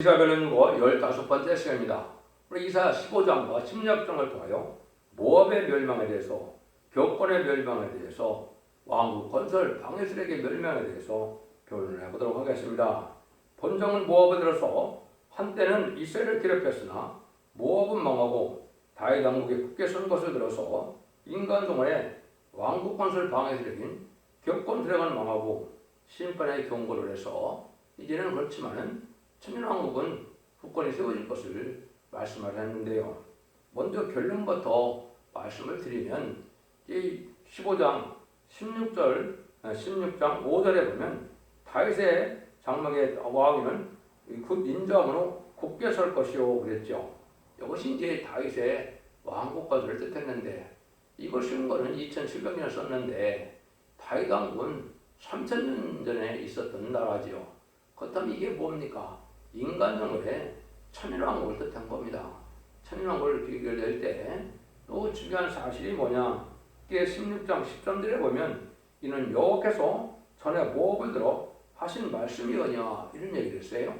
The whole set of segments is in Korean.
이사 변론과 15번째 시간입니다. 우리 이사 15장과 16장을 통하여 모압의 멸망에 대해서, 격권의 멸망에 대해서, 왕국 건설 방해술에게 멸망에 대해서 교훈을 해보도록 하겠습니다. 본정은 모압에 들어서 한때는 이스라엘을 괴롭혔으나 모압은 망하고 다윗 왕국이 굳게 선 것을 들어서 인간 동안에 왕국 건설 방해술에긴 격권 세력은 망하고 심판의 경고를 해서 이제는 그렇지만은 천년왕국은 국권이 세워질 것을 말씀하셨는데요. 먼저 결론부터 말씀을 드리면 이 15장 16장 5절에 보면 다윗의 장막의 왕위는 곧 인자함으로 굳게 설 것이요 그랬죠. 이것이 이제 다윗의 왕국 건설을 뜻했는데 이걸 쓴 거는 2700년 썼는데 다윗 왕국은 3000년 전에 있었던 나라지요. 그렇다면 이게 뭡니까? 인간정글에 천일왕국을 뜻한 겁니다. 천일왕국을 비교될 때 또 중요한 사실이 뭐냐? 이게 16장 13절에 보면 이는 여호와께서 전에 모압을 들어 하신 말씀이오냐 이런 얘기를 했어요.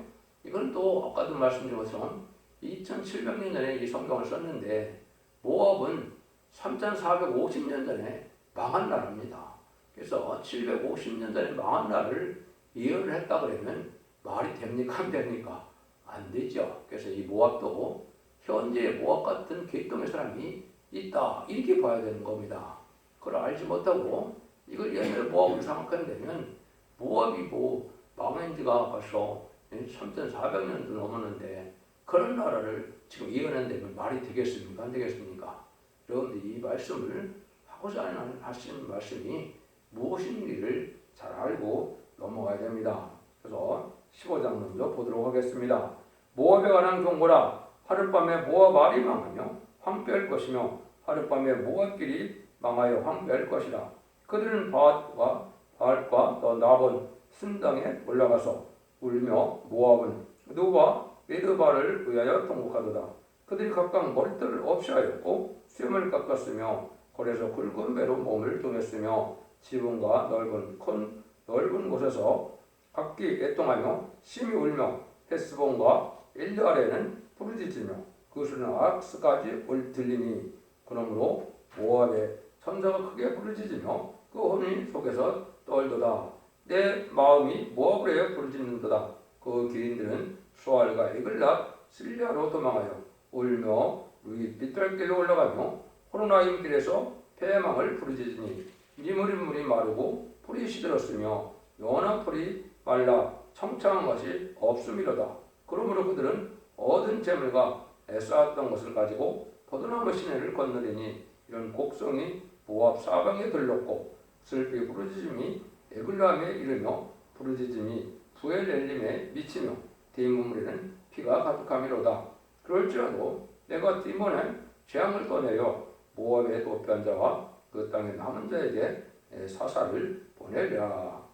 이건 또 아까도 말씀드린 것처럼 2700년 전에 이 성경을 썼는데 모압은 3450년 전에 망한 나라입니다. 그래서 750년 전에 망한 나라를 예언을 했다 그러면 말이 됩니까? 안 됩니까? 안 되죠. 그래서 이 모압도 현재 모압 같은 계통의 사람이 있다 이렇게 봐야 되는 겁니다. 그걸 알지 못하고 이걸 옛날 모압을 생각한다면 모압이 뭐 망한 지가 벌써 3400년도 넘었는데 그런 나라를 지금 예언한다면 말이 되겠습니까? 안 되겠습니까? 여러분들이 이 말씀을 하고자 하신 말씀이 무엇인지를 잘 알고 넘어가야 됩니다. 그래서 15장 먼저 보도록 하겠습니다. 모압에 관한 경고라. 하룻밤에 모압 알이 망하며 황폐할 것이며 하룻밤에 모압길이 망하여 황폐할 것이라. 그들은 바알과 또 나본 순당에 올라가서 울며 모압은 누바 메드바를 위하여 통곡하도다. 그들이 각각 머리털을 없이 하였고 수염을 깎았으며 골에서 굵은 배로 몸을 동였으며 지붕과 넓은 곳에서 각기 애통하며 심히 울며 헤스본과 엘르아레는 부르짖으며 그것은 악스까지 들리니 그러므로 모압의 천사가 크게 부르짖으며 그 혼이 속에서 떨도다. 내 마음이 모압을 해여 부르짖는도다. 그 기린들은 수알과 에글랏 실리아로 도망하여 울며 빗들길로 올라가며 호로나임 길에서 패망을 부르짖으니 물이 마르고 풀이 시들었으며 연한 풀이 말라 청창한 것이 없음이로다. 그러므로 그들은 얻은 재물과 애쌓았던 것을 가지고 포도나무 시내를 건너리니 이런 곡성이 모압 사방에 들렀고 슬피 부르짖음이 에글람에 이르며 부르짖음이 부엘엘림에 미치며 디문물에는 피가 가득함이로다. 그럴지라도 내가 디몬에 재앙을 떠내려 모압의 도피한 자와 그 땅의 남은 자에게 사사를 보내랴.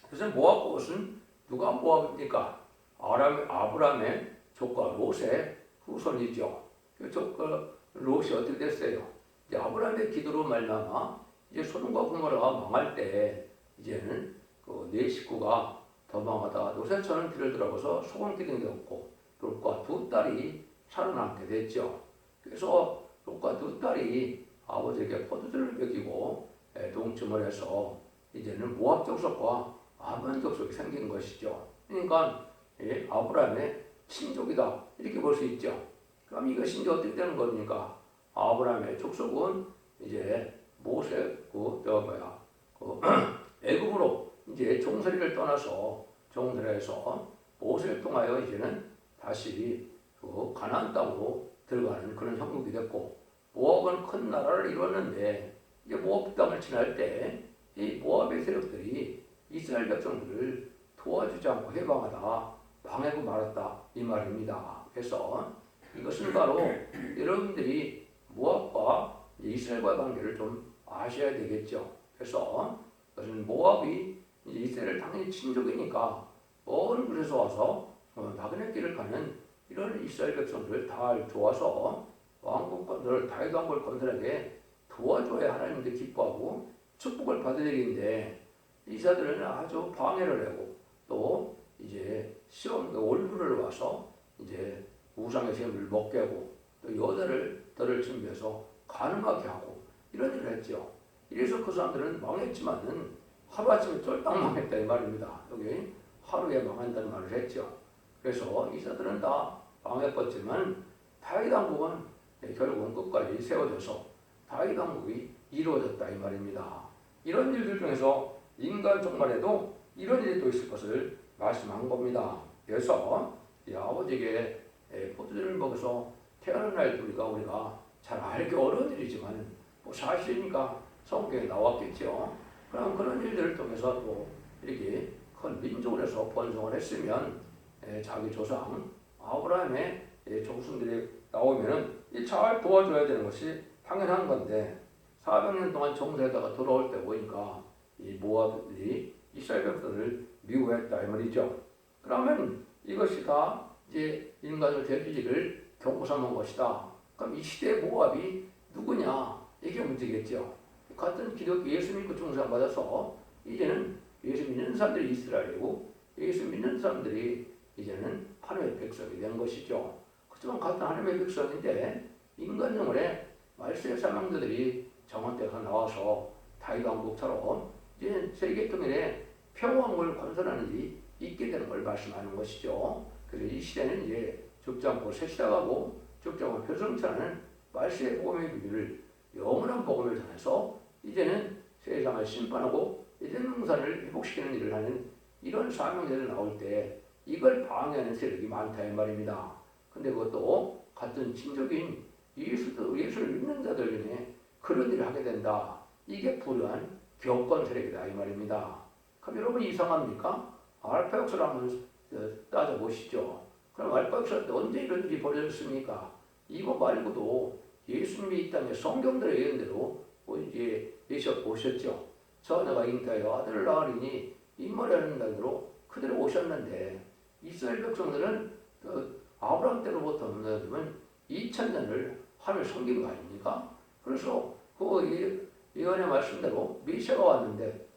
그래서 모압 곳은 누가 모압입니까? 아브라함의 조카 롯의 후손이죠. 그 조카 롯이 어떻게 됐어요? 이제 아브라함의 기도로 말미암아 이제 소돔과 고모라가 망할 때 이제는 그 네 식구가 더 망하다가 롯의 처는 길을 들어가서 소금기둥이 되었고 롯과 두 딸이 살아남게 됐죠. 그래서 롯과 두 딸이 아버지에게 포도주를 먹이고 동침을 해서 이제는 모압 족속과 아몬 족속이 생긴 것이죠. 그러니까 아브라함의 친족이다 이렇게 볼 수 있죠. 그럼 이것이 이제 어떻게 되는 겁니까? 아브라함의 족속은 이제 애굽으로 이제 종살이를 떠나서 종살이에서 모세를 통하여 이제는 다시 그 가나안 땅으로 들어가는 그런 형국이 됐고 모압은 큰 나라를 이뤘는데 이제 모압 땅을 지날 때 이 모압의 세력들이 이스라엘 백성들을 도와주지 않고 해방하다 망하고 말았다 이 말입니다. 그래서 이것은 바로 여러분들이 모압과 이스라엘과의 관계를 좀 아셔야 되겠죠. 그래서 그것은 모압이 이제 이스라엘 당연히 친족이니까 먼 곳에서 와서 나그네 길을 가는 이런 이스라엘 백성들을 다 도와서 다윗 왕국을 건설하게 도와줘야 하나님도 기뻐하고 축복을 받을 일인데 이사들은 아주 방해를 하고 또 이제 시험 올부를 와서 이제 우상의 시험을 먹게 하고 또 여자를 덜을 준비해서 가늠하게 하고 이런 일을 했죠. 이래서 그 사람들은 망했지만은 하루아침에 쫄딱 망했다 이 말입니다. 여기 하루에 망한다는 말을 했죠. 그래서 이자들은 다 망해버렸지만 다윗 왕국은 결국은 끝까지 세워져서 다윗 왕국이 이루어졌다 이 말입니다. 이런 일들 중에서 인간 종말에도 이런 일이 또 있을 것을 말씀한 겁니다. 그래서 이 아버지에게 포도주를 먹어서 태어난 날 우리가 잘 알기 어려운 일이지만 뭐 사실이니까 성경에 나왔겠죠. 그럼 그런 일들을 통해서 또 이렇게 큰 민족을 해서 번성을 했으면 자기 조상 아브라함의 조상들이 나오면은 잘 도와줘야 되는 것이 당연한 건데 400년 동안 정세에다가 돌아올 때 보니까 이 모압들이 이스라엘 백성을 미워했다 이 말이죠. 그러면 이것이 다 이제 인간의 대지를 경고 삼은 것이다. 그럼 이 시대의 모압이 누구냐? 이게 문제겠죠. 같은 기독교 예수 믿고 중상받아서 이제는 예수 믿는 사람들이 이스라엘이고 예수 믿는 사람들이 이제는 하나님의 백성이 된 것이죠. 그렇지만 같은 하나님의 백성인데 인간 영혼에 말세의 사명자들이 정원때가 나와서 다윗 왕국처럼 이제 세계 통일에 평화를 건설하는 일이 있게 되는 걸 말씀하는 것이죠. 그래서 이 시대는 이제 죽지 않고 새 시대가고 죽지 않고 표성처는 말세의 복음의 비밀을 영원한 복음을 전해서 이제는 세상을 심판하고 에덴 동산을 회복시키는 일을 하는 이런 사명자들 나올 때 이걸 방해하는 세력이 많다 이 말입니다. 근데 그것도 같은 친족인 예수를 믿는 자들 중에 그런 일을 하게 된다. 이게 불의한 교권 세력이다 이 말입니다. 그럼 여러분 이상합니까? 알파 역사를 한번 따져보시죠. 그럼 알파 역사 때 언제 이런 일이 벌어졌습니까? 이거 말고도 예수님이 이 땅에 성경들의 예언대로 이제 예수 오셨죠. 처녀가 잉태하여 아들을 낳으리니 임마라는 날로 그대로 오셨는데 이스라엘 백성들은 아브라함 때로부터 없는 2000년을 하늘 섬긴 거 아닙니까? 그래서 그 예언의 말씀대로 메시아가 왔는데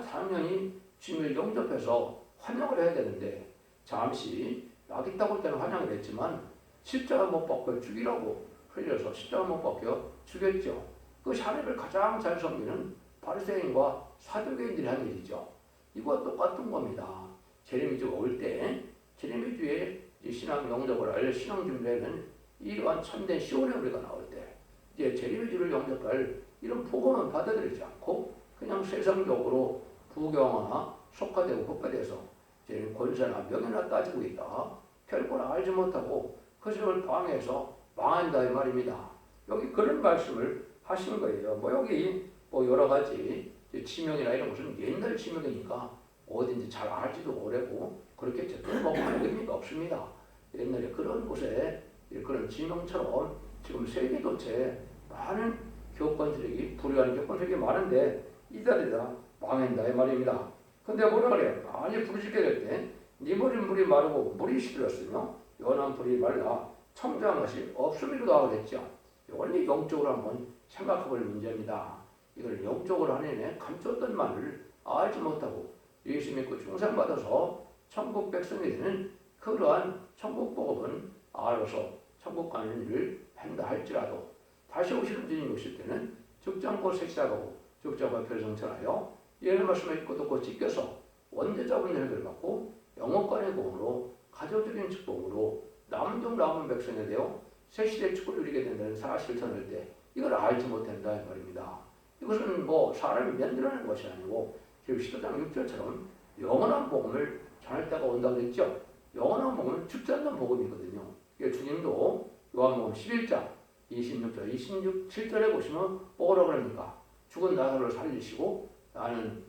당연히 주님을 영접해서 환영을 해야 되는데 잠시 낙이 따올 때는 환영을 했지만 십자가 못 박혀 죽이라고 흘려서 십자가 못 박혀 죽였죠. 그것이 하나님을 가장 잘 섬기는 바리새인과 사두개인들이 한 일이죠. 이거 똑같은 겁니다. 제레미주가 올 때 제레미주의 신앙 영접을 할 신앙 준비에는 이러한 참된 시온의 우리가 나올 때 이제 제레미주를 영접할 이런 복음은 받아들이지 않고 그냥 세상적으로 부경화나 속화되고 국가돼서 이제 권세나 명예나 따지고 있다. 결국은 알지 못하고 그것을 방해해서 망한다 이 말입니다. 여기 그런 말씀을 하신 거예요. 뭐 여기 뭐 여러 가지 지명이나 이런 것은 옛날 지명이니까 어딘지 잘 알지도 오래고 그렇겠죠. 뭐 하는 의미가 없습니다. 옛날에 그런 곳에 그런 지명처럼 지금 세계 도체 많은 교권 세력이 불의하는 교권 세력이 많은데 이들이 다 망한다 이 말입니다. 근데 뭐라 그래요? 아니 부르짖게 될 때 네 머리 물이 마르고 물이 시들었으며 연한 불이 말라 청정한 것이 없음이로도 하고 그랬죠. 이건 영적으로 한번 생각해볼 문제입니다. 이걸 영적으로 하나님의 감췄던 말을 알지 못하고 예수 믿고 중생받아서 천국 백성이 되는 그러한 천국 복음은 알아서 천국 가는 일을 한다 할지라도 다시 오시는 주님 오실 때는 죽지 않고 색시하고 죽지 않고 별성천하여 예언의 말씀을 읽고 듣고 지켜서 원죄 잡은 혈을 받고 영업관의 공으로 가족적인 축복으로 남종 남은 백성이 되어 새시대 축복을 누리게 된다는 사실을 전할 때 이걸 알지 못한다 이 말입니다. 이것은 뭐 사람이 만들어낸 것이 아니고 지금 시도장 6절처럼 영원한 복음을 전할 때가 온다고 했죠. 영원한 복음은 죽지 않는 복음이거든요. 주님도 요한복음 11장 26절, 27절에 보시면 뭐라 그럽니까? 죽은 나사로를 살리시고 나는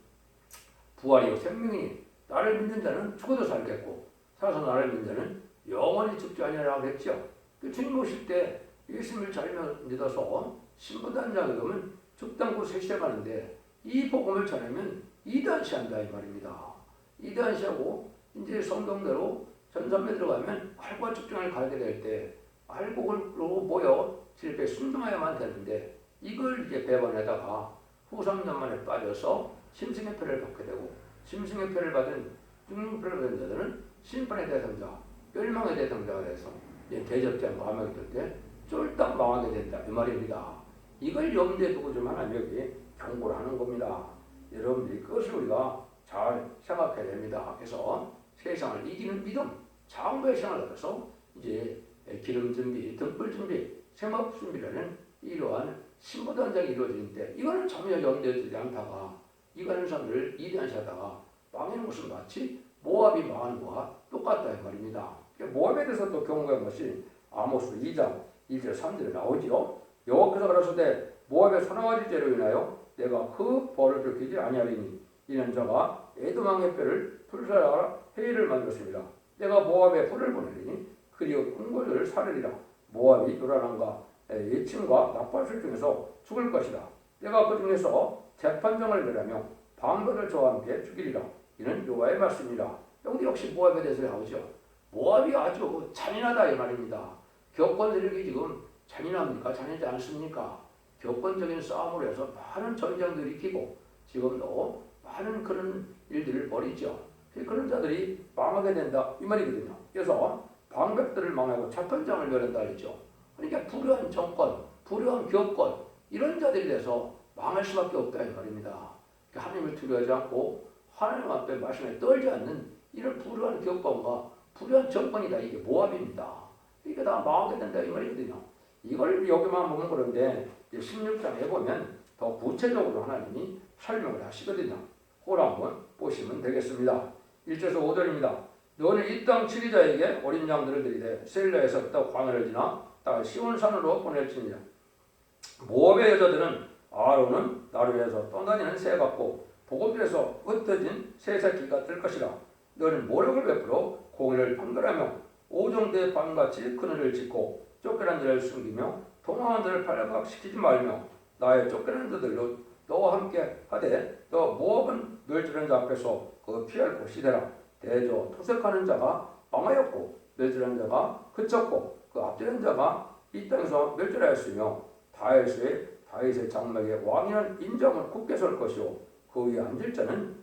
부활이요 생명이니 나를 믿는 자는 죽어도 살겠고 살아서 나를 믿는 자는 영원히 죽지 아니하리라고 그랬죠. 주님 오실 때 예수님을 잘 믿어서 신부단장에 가면 죽지 않고 세시하는데 이 복음을 전하면 이단시한다 이 말입니다. 이단시하고 이제 성경대로 전산에 들어가면 알과 측정을 가게 될 때 알곡으로 모여 질병에 순종해야만 되는데 이걸 이제 배반에다가 후 3년 만에 빠져서 심승의 표를 받게 되고 심승의 표를 받은 중용불을 받은 자들은 심판의 대상자, 멸망의 대상자가 돼서 대접된 마음이 들때 쫄딱 망하게 된다 이 말입니다. 이걸 염두에 두고 좀 하나님 여기 경고를 하는 겁니다. 여러분들이 그것을 우리가 잘 생각해야 됩니다. 그래서 세상을 이기는 믿음, 장부의 생활을 하면서 이제 기름 준비, 등불 준비, 생업 준비라는 이러한 신부단장이 이루어지는데 이거는 전혀 염두에 두지 않다가 이거는 사람들을 이대한시하다가 망하는 것은 마치 모압이 망하는 것과 똑같다 이 말입니다. 모압에 대해서 또 경고한 것이 아모스 2장 1절 3절에 나오지요. 여호와께서 가라사대 모압의 소나가지 죄로 인하여 내가 그 벌을 들키지 아니하리니 이는 저가 에돔왕의 뼈를 불살하라 회의를 만들었습니다. 내가 모압에 불을 보내리니 그리고 궁궐을 사르리라. 모압이 요란함과 예침과 나팔술 중에서 죽을 것이다. 내가 그 중에서 재판정을 내라며 방백을 저와 함께 죽이리라. 이는 여호와의 말씀이라. 여기 역시 모압에 대해서 나오죠. 모압이 아주 잔인하다 이 말입니다. 교권 세력이 지금 잔인합니까? 잔인하지 않습니까? 교권적인 싸움으로 해서 많은 전쟁들을 일으키고 지금도 많은 그런 일들을 벌이죠. 그런 자들이 망하게 된다 이 말이거든요. 그래서 방백들을 망하고 재판장을 멸한다 했죠. 그러니까 불의한 정권, 불의한 교권 이런 자들이 돼서 망할 수밖에 없다 이 말입니다. 하나님을 두려워하지 않고 하나님 앞에 말씀에 떨지 않는 이런 불의한 교권과 불의한 정권이다. 이게 모압입니다. 이게 다 망하게 된다 이 말이거든요. 이걸 여기만 보면 그런데 16장에 보면 더 구체적으로 하나님이 설명을 하시거든요. 그걸 한번 보시면 되겠습니다. 1절에서 5절입니다. 너는 이 땅 치리자에게 어린 양들을 들이되 셀라에서부터 광야를 지나 땅 시온산으로 보낼지니라. 모압의 여자들은 아론은 나루에서 떠다니는 새 같고 보급에서 흩어진 새 새끼가 될 것이라. 너는 모력을 베풀어 공의를 판결하며 오정대의 밤같이 그늘을 짓고 쫓겨난 자를 숨기며 도망한 자를 발각시키지 말며 나의 쫓겨난 자들로 너와 함께 하되 너 모압은 멸절한 자 앞에서 그 피할 곳이 되라. 대저 토색하는 자가 망하였고 멸절한 자가 그쳤고 그 앞지른 자가 이 땅에서 멸절하였으며 다윗의 장막에 왕이란 인정을 굳게 설 것이요 그 위에 앉을 자는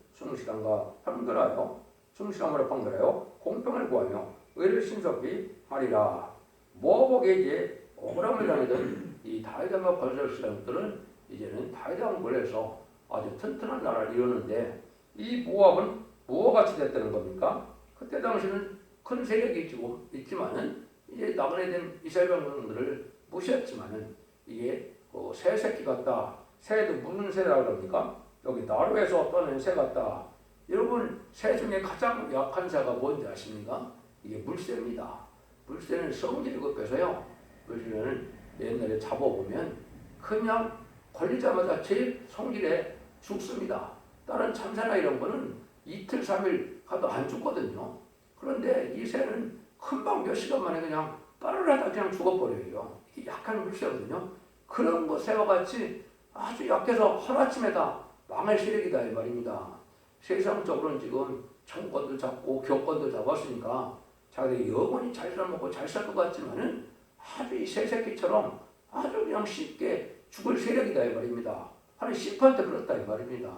충실함으로 판결하여 공평을 구하며 의를 신속히 하리라. 모압에게 이제 억울함을 당하던 이 다윗왕과 벌살 사람들은 이제는 다윗 왕국을 해서 아주 튼튼한 나라를 이루는데 이 모압은 무엇과 같이 됐다는 겁니까? 그때 당시는 큰 세력이 있지만은 이제 나그네 된 이스라엘 백성들을 무시했지만은 이게 새 새끼 같다. 새도 무슨 새라고 그럽니까? 여기 나루에서 떠낸 새 같다. 여러분 새 중에 가장 약한 새가 뭔지 아십니까? 이게 물새입니다. 물새는 성질이 급해서요. 물새는 옛날에 잡아보면 그냥 걸리자마자 제일 성질에 죽습니다. 다른 참새나 이런 거는 이틀, 3일 가도 안 죽거든요. 그런데 이 새는 금방 몇 시간 만에 그냥 빠르르하다 그냥 죽어버려요. 이게 약한 물새거든요. 그런 거 새와 같이 아주 약해서 하루아침에 다 망할 세력이다 이 말입니다. 세상적으로는 지금 정권도 잡고 교권도 잡았으니까 자기들이 영원히 잘 살아먹고 잘 살 것 같지만은 아주 이 새새끼처럼 아주 그냥 쉽게 죽을 세력이다 이 말입니다. 하는 심판 때 그렇다 이 말입니다.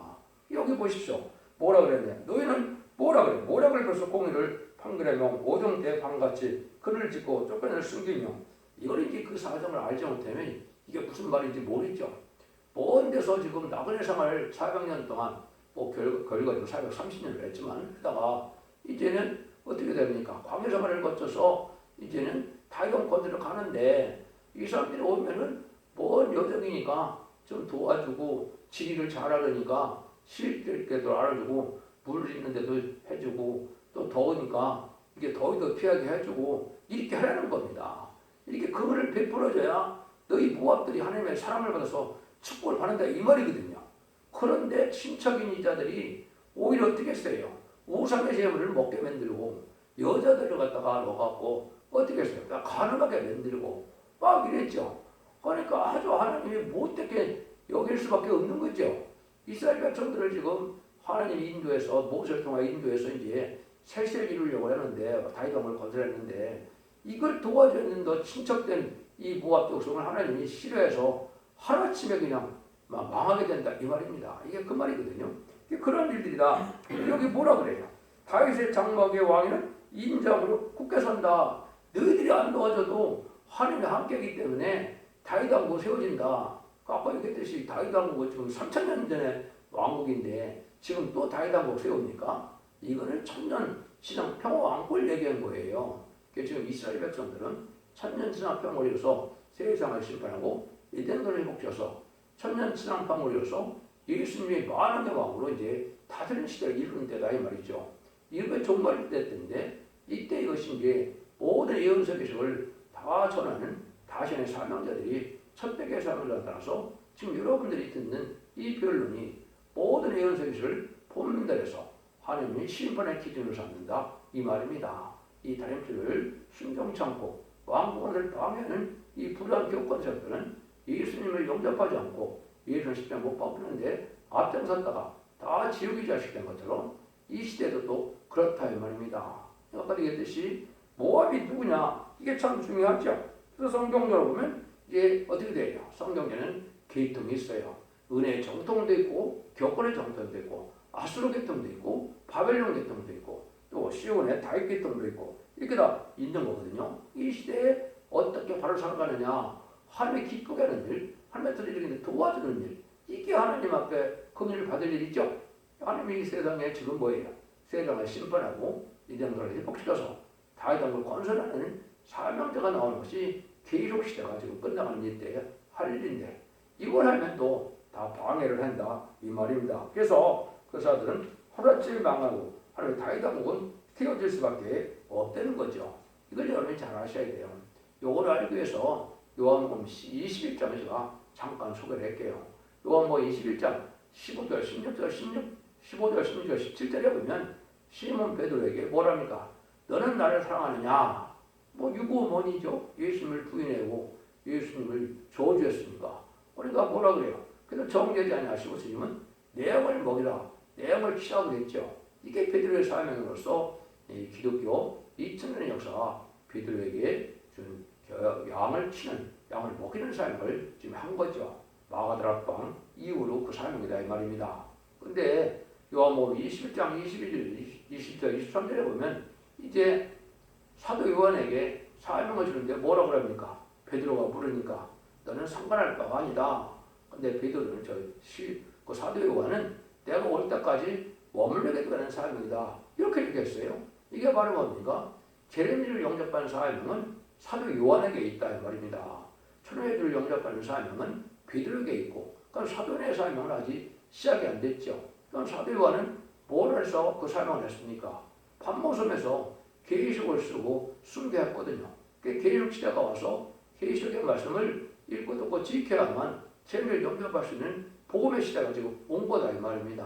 여기 보십시오. 뭐라 그랬냐? 너희는 뭐라 그래? 모략을 벌써 공의를 판결하며 오정대 밤같이 그를 짓고 쫓겨낼 숨기며 이걸 이제 그 사정을 알지 못하면 이게 무슨 말인지 모르죠. 먼 데서 지금 나그네 생활을 400년 동안 결과적으로 430년을 했지만 그러다가 이제는 어떻게 됩니까? 광야 생활을 거쳐서 이제는 다이동권으로 가는데 이 사람들이 오면은 먼 여정이니까 좀 도와주고 지리를 잘 알으니까 쉴 때도 알아주고 물 있는 데도 해주고 또 더우니까 이게 더위도 피하게 해주고 이렇게 하라는 겁니다. 이렇게 그거를 베풀어줘야 너희 모압들이 하나님의 사랑을 받아서 축복을 받는다 이 말이거든요. 그런데 친척인 이자들이 오히려 어떻게 했어요? 우상의 제물을 먹게 만들고 여자들을 갖다가 넣어갖고 어떻게 했어요? 가능하게 만들고 막 이랬죠. 그러니까 아주 하나님이 못되게 여길 수밖에 없는 거죠. 이스라엘 백성들을 지금 하나님이 인도해서 모세를 통해 인도해서 이제 셀세를 이루려고 하는데 다이동을 건설했는데 이걸 도와주는 너 친척된 이 모압 백성을 하나님이 싫어해서 하루아침에 그냥 망하게 된다 이 말입니다. 이게 그 말이거든요. 그런 일들이다. 여기 뭐라 그래요? 다윗의 장막의 왕위는 인정으로 굳게 선다. 너희들이 안 도와줘도 하나님이 함께하기 때문에 다윗 왕국 세워진다. 아까 얘기했듯이 다윗 왕국은 지금 3000년 전에 왕국인데 지금 또 다윗 왕국 세웁니까? 이거는 천년 지상 평화 왕국을 얘기한 거예요. 지금 이스라엘 백성들은 천년 지상 평화를 이루어서 세상을 심판하고 에덴을 회복시켜서 천년 지상 평화를 이루어서 예수님의 만왕의 왕으로 이제 다스리는 시대를 이루는 때다 이 말이죠. 이게 종말 때인데 이때 이것이 이제 모든 예언서 기식을 다 전하는 다신의 사명자들이 천백의 사명을 나타나서 지금 여러분들이 듣는 이 변론이 모든 예언서 기식을 본문들에서 하나님이 심판의 기준으로 삼는다 이 말입니다. 이 다림질을 순종치 않고 왕국을 방해하는 이 불의한 교권자들은 예수님을 영접하지 않고 예수님 십자가 못 박히는데 앞장섰다가 다 지옥의 자식 된 것처럼 이 시대도 또 그렇다 이 말입니다. 아까 얘기했듯이 모압이 누구냐 이게 참 중요하죠. 그래서 성경적으로 보면 이제 어떻게 돼요? 성경에는 계통이 있어요. 은혜의 정통도 있고 교권의 정통도 있고 아수르 계통도 있고 바벨론 계통도 있고 또 시온의 다윗 계통도 있고 이렇게 다 있는 거거든요. 이 시대에 어떻게 바로 살아가느냐 하나님의 기쁘게 하는 일, 하나님의 일을 도와주는 일 이게 하나님 앞에 긍휼을 받을 일이죠. 하나님이 이 세상에 지금 뭐예요? 세상을 심판하고 이정도를 회복시켜서 다윗 왕국을 건설하는 사명자가 나오는 것이 계속 시대가 지금 끝나가는 이때에 할 일인데 이걸 하면 또 다 방해를 한다 이 말입니다. 그래서 그 사람들은 하루아침에 망하고 하나님의 다윗 왕국은 태워질 수밖에 없다는 거죠. 이걸 여러분이 잘 아셔야 돼요. 요걸 알기 위해서 요한복음 21장을 제가 잠깐 소개를 할게요. 요한복음 21장 15절, 16절, 15절, 16절, 17절에 보면 시몬 베드로에게 뭐랍니까? 너는 나를 사랑하느냐? 뭐 유고원이죠. 예수님을 부인하고 예수님을 저주했으니까. 그러니까 뭐라 그래요? 그래서 정죄지 아니하시고 스님은 내 양을 먹이라, 내 양을 치라고 했죠. 이게 베드로의 사명으로서 기독교 2000년의 역사 베드로에게 준 양을 치는, 양을 먹이는 사명을 지금 한 거죠. 마가다락방 이후로 그 사명이다 이 말입니다. 근데 요한복음 21장 21절, 20절, 23절에 보면 이제 사도 요한에게 사명을 주는데 뭐라 그럽니까? 베드로가 물으니까 너는 상관할 바가 아니다. 근데 베드로는 그 사도 요한은 내가 올 때까지 머물게 되는 사명이다. 이렇게 얘기했어요. 이게 바로 뭡니까? 제레미를 영접하는 사명은 사도 요한에게 있다 이 말입니다. 초대교회를 영접하는 사명은 베드로에게 있고, 그러니까 사도의 사명은 아직 시작이 안 됐죠. 그럼 사도 요한은 뭘 해서 그 사명을 했습니까? 판모섬에서 계시록을 쓰고 숭배했거든요. 계시록 시대가 와서 계시록의 말씀을 읽고 듣고 지켜야만 죄를 영접할 수 있는 복음의 시대가 지금 온 거다 이 말입니다.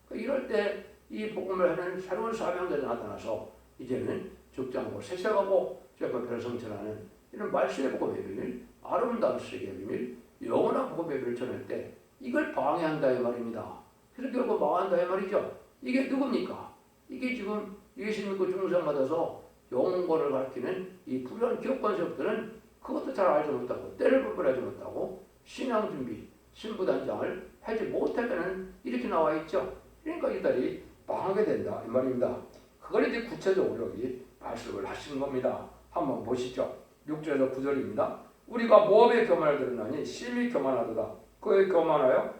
그러니까 이럴 때 이 복음을 하는 새로운 사명자들이 나타나서 이제는 죽장하고 세세하고 죄가 성천하는 이런 말씀의 복음의 비밀, 아름다운 수익의 비밀, 영원한 복음의 비밀을 전할 때 이걸 방해한다 이 말입니다. 그래서 결국 망한다 이 말이죠. 이게 누굽니까? 이게 지금 예수 믿고 중생받아서 영원권을 가르치는 이 불의한 기업관세력들은 그것도 잘 알지 못하고 때를 불분하지 못하고 신앙 준비, 신부단장을 하지 못하게는 이렇게 나와 있죠. 그러니까 이들이 망하게 된다 이 말입니다. 그걸 이제 구체적으로 여기 말씀을 하시는 겁니다. 한번 보시죠. 6절에서 9절입니다. 우리가 모압의 교만을 들었나니 심히 교만하도다. 그의 교만하며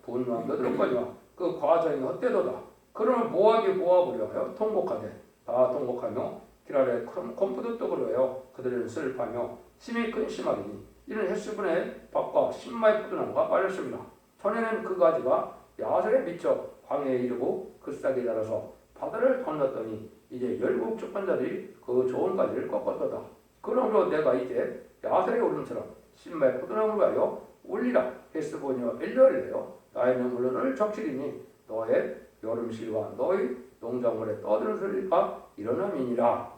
분노하며 들었거니와 그 과정이 헛되도다. 그러면 모압이 모압으로 하여 통곡하되 다 통곡하며 기랄에 콤푸드도 그러하여 그들은 슬퍼하며 심히 근심하리니 이는 햇수분의 밭과 신마의 포도나무가 빠졌습니다. 전에는 그 가지가 야설에 미쳐 광야에 이르고 그 싹이 자라서 바다를 건넜더니 이제 열국 주권자들이 그 좋은 가지를 꺾었도다. 그러므로 내가 이제 야설의 울음처럼 신마의 포도나무를 하여 울리라. 햇수분이여 엘리얼이래요. 나의 눈물을 적시리니 너의 여름실과 너의 농작물에 떠드는 소리가 일어남이니라.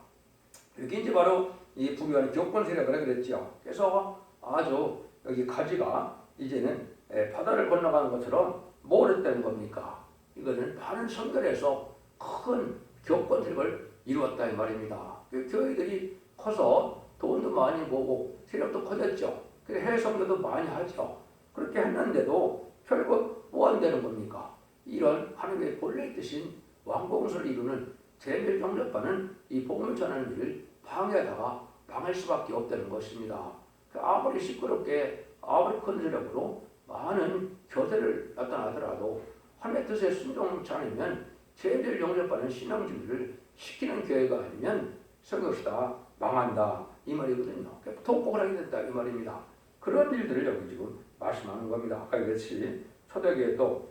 이렇게 이제 바로 이 불의한 교권 세력을 그랬죠. 그래서 아주 여기 가지가 이제는 바다를 건너가는 것처럼 뭘 했다는 겁니까? 이거는 많은 성결에서 큰 교권 세력을 이루었다 이 말입니다. 교회들이 커서 돈도 많이 모으고 세력도 커졌죠. 해외 선교도 많이 하죠. 그렇게 했는데도 결국 뭐 안 되는 겁니까? 이런 하나님의 본래 뜻인 왕공수를 이루는 제멸종접반은 이 복음을 전하는 일을 방해하다가 망할 수밖에 없다는 것입니다. 아무리 시끄럽게 아무리 큰 세력으로 많은 교대를 나타나더라도 하나님의 뜻에 순종치 않으면 제멸종접반은 신앙 준비를 시키는 교회가 아니면 소용없이 다 망한다 이 말이거든요. 통곡을 하게 된다 이 말입니다. 그런 일들을 여기 지금 말씀하는 겁니다. 아까 그랬지 초대교회도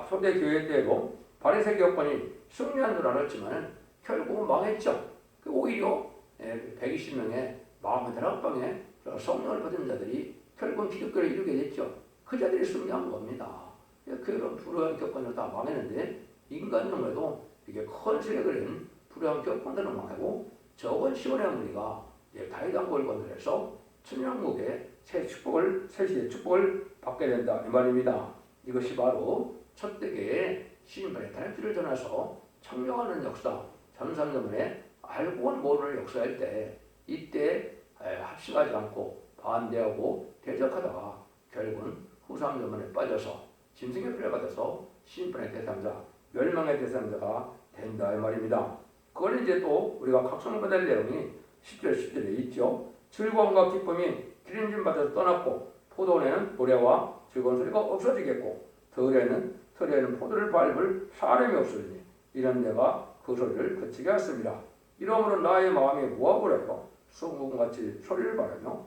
초대교회 때도 바리새 교권이 승리한 줄 알았지만 결국은 망했죠. 오히려 120명의 41방에 성령을 받은 자들이 결국은 기독교를 이루게 됐죠. 그 자들이 승리한 겁니다. 그런 불우한 교권을 다 망했는데 인간용에도 이게 큰 세력을 낸 불우한 교권들은 망하고 적은 시온의 무리가 다윗왕국을 건설해서 천년국의 새 시대의 축복을 받게 된다 이 말입니다. 이것이 바로 첫대계의 시인판의 달빛을 전해서 청명하는 역사, 전산전문에 알고는 모르는 역사일 때 이때 합식하지 않고 반대하고 대적하다가 결국은 후삼전문에 빠져서 짐승의 피를 받아서 시인판의 대상자, 멸망의 대상자가 된다 이 말입니다. 그걸 이제 또 우리가 각성받을 내용이 10절 10절에 있죠. 즐거움과 기쁨이 기름진 밭에서 떠났고 포도원에는 노래와 즐거운 소리가 없어지겠고 털에는 포도를 밟을 사람이 없으니 이런 내가 그 소리를 그치게 했습니다. 이러므로 나의 마음이 모압을 하여 수금같이 소리를 바라며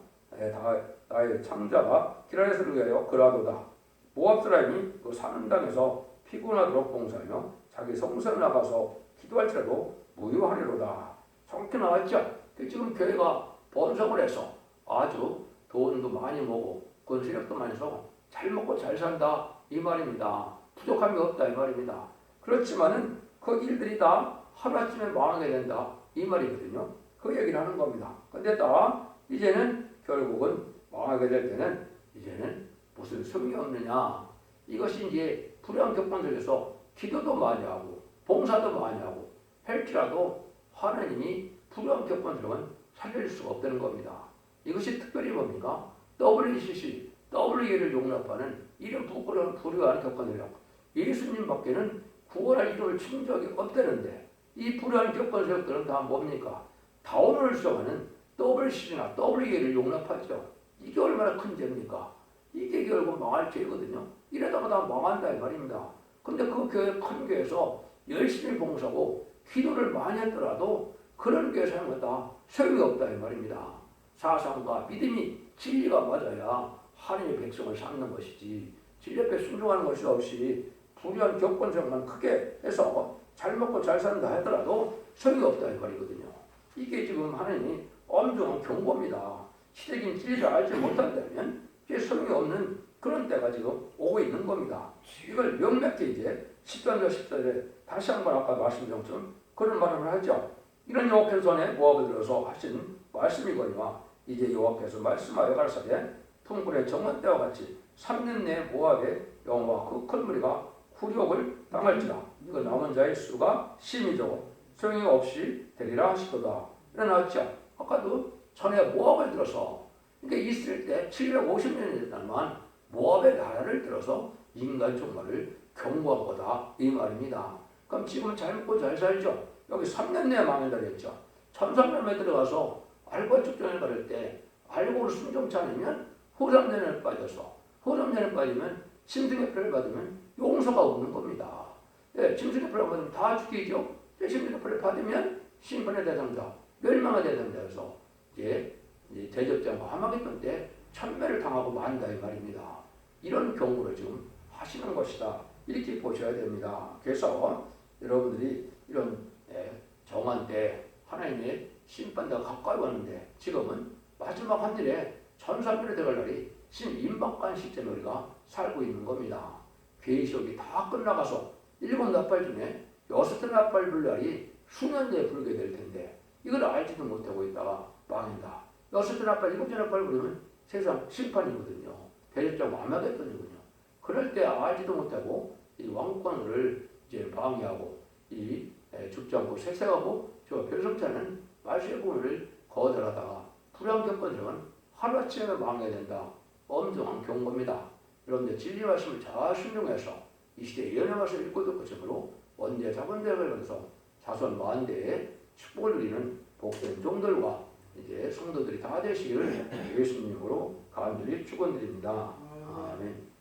나의 창자가 기라에서를 위하여 그라도다. 모압 사람이 그 사는 땅에서 피곤하도록 봉사하며 자기 성소에 나가서 기도할지라도 무효하리로다. 정확히 나왔죠. 지금 교회가 번성을 해서 아주 돈도 많이 모고 권세력도 많이 써서 잘 먹고 잘 산다 이 말입니다. 부족함이 없다 이 말입니다. 그렇지만은 그 일들이 다 하루아침에 망하게 된다 이 말이거든요. 그 얘기를 하는 겁니다. 근데 다 이제는 결국은 망하게 될 때는 이제는 무슨 소용이 없느냐. 이것이 이제 불의한 격pan 속에서 기도도 많이 하고 봉사도 많이 하고 할지라도 하나님이 불의한 격pan 속은 살릴 수가 없다는 겁니다. 이것이 특별히 뭡니까? WCC, WE를 용납하는 이런 부끄러운 불의한 격pan들이라고 예수님밖에는 구원할 이름을 친 적이 없다는데 이 불의한 격pan 세력들은 다 뭡니까? 다운을 수정하는 WCC나 WE를 용납하죠. 이게 얼마나 큰 죄입니까? 이게 결국 망할 죄거든요. 이러다가 다 망한다 이 말입니다. 근데 그 교회 큰 교회에서 열심히 봉사하고 기도를 많이 했더라도 그런 교회 사용하다 소용이 없다 이 말입니다. 사상과 믿음이 진리가 맞아야 하나님의 백성을 삼는 것이지 진리 앞에 순종하는 것이 없이 불의한 격번생만 크게 해서 잘 먹고 잘 산다 하더라도 소용이 없다 이 말이거든요. 이게 지금 하나님이 엄중한 경고입니다. 시대적인 진리를 알지 못한다면 이게 소용이 없는 그런 때가 지금 오고 있는 겁니다. 이걸 명백히 이제 10절과 10절에 다시 한번 아까 말씀드렸던 그런 말을 하죠. 이런 여호와께서 전에 모압을 들어서 하신 말씀이거니와 이제 여호와께서 말씀하여 가라사대 풍불의 정원 때와 같이 3년 내에 모압의 영화와 그 큰 무리가 굴욕을 당할지라. 이거 남은 자의 수가 심히 적어 소용이 없이 되리라 하시도다. 일어났죠. 아까도 전에 모압을 들어서 그러니까 있을 때 750년이 됐다만 모압의 나라를 들어서 인간 종말을 경고한 거다 이 말입니다. 그럼 지금은 잘 먹고 잘 살죠. 여기 3년 내에 망한다 그랬죠. 1300년에 들어가서 알고 축전을 받을 때 알고를 순종치 않으면 후삼전에 빠져서 후삼전에 빠지면 짐승의 표를 받으면 용서가 없는 겁니다. 예, 짐승의 표를 받으면 다 죽이죠. 짐승의 표를 받으면 심판의 대상자, 멸망의 대상자여서 이제 대접장과 하마겟돈 때 천매를 당하고 만다 이 말입니다. 이런 경고를 지금 하시는 것이다. 이렇게 보셔야 됩니다. 그래서 여러분들이 이런 정한 때 하나님의 심판대가 가까이 왔는데 지금은 마지막 한 일에 천사편에 들어갈 날이 신임박한 시점에 우리가 살고 있는 겁니다. 계시록이 다 끝나가서 7나팔 중에 6나팔 불 날이 수년 뒤에 불게 될 텐데 이걸 알지도 못하고 있다가 망한다. 6나팔, 7나팔 부르면 세상 심판이거든요. 대접장 완벽했거든요. 그럴 때 알지도 못하고 이 왕권을 이제 방해하고 이 죽지 않고 세세하고 저 별성차는 말씀의 공을 거절하다가 불의한 격번들은 하루아침에 망하게 된다. 엄정한 경고입니다. 여러분들 진리 말씀을 잘 순종해서 이 시대에 예언의 말씀을 읽고 듣고 것으로 원대 자본대회에서 자손 만대에 축복을 누리는 복된 종들과 이제 성도들이 다 되시기를 예수님으로 간절히 축원드립니다. 아멘.